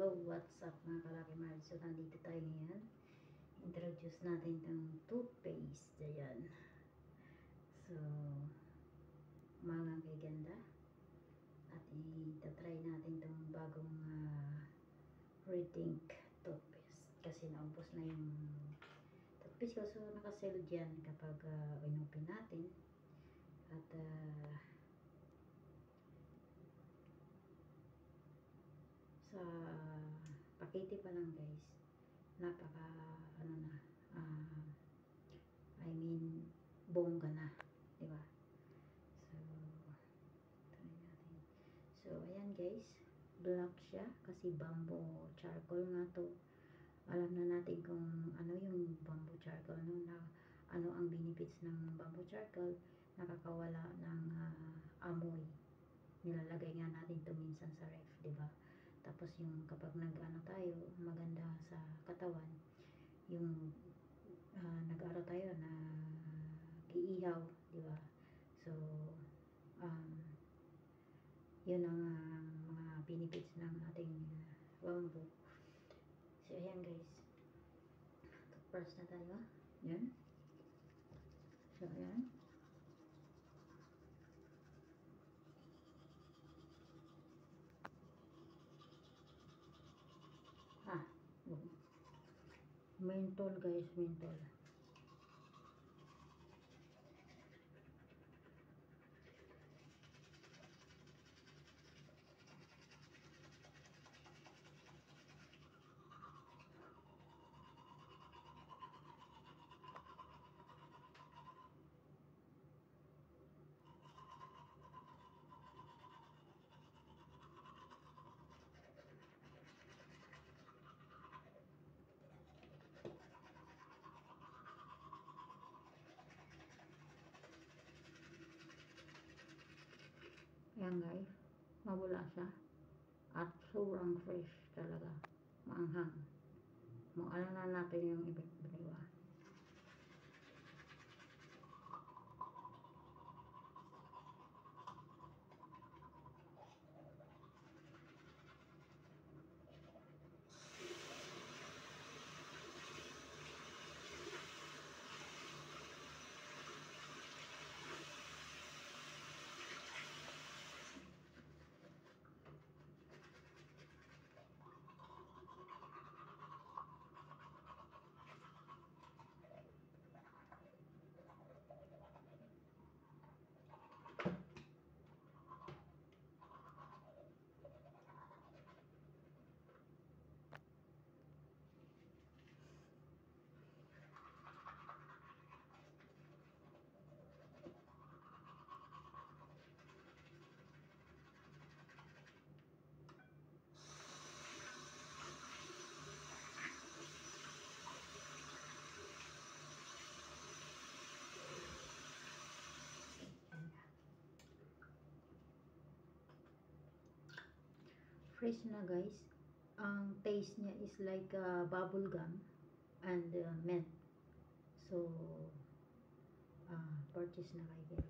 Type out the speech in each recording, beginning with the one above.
Hello, what's up mga kalaki Mars? So, nandito tayo ngayon. Introduce natin itong toothpaste. Ayan. So, mga ganda. At itatry natin itong bagong Rethink toothpaste. Kasi naubos na yung toothpaste ko. So, nakasale dyan kapag inupin natin. At sa pakete pa lang guys, napaka I mean bongga na, di ba? So try natin. So ayan guys, black siya kasi bamboo charcoal nga to. Alam na natin kung ano yung bamboo charcoal, no? Na ano ang benefits ng bamboo charcoal, nakakawala ng amoy. Nilalagay nga natin to minsan sa ref, di ba? Tapos yung kapag nag-ano tayo, maganda sa katawan, yung nag-aro tayo na iihaw, di ba? So, yun ang mga benefits ng ating bamboo. So, ayan guys. Toothbrush na tayo. Yan. So, ayan. Mentol guys, mentol. Ayan guys, mabula siya at sobrang fresh talaga, maanghang. Ano na natin yung ibig, diba? Fresh na guys. Ang taste niya is like bubble gum and mint. So purchase na kayo guys.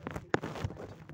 Thank you for watching.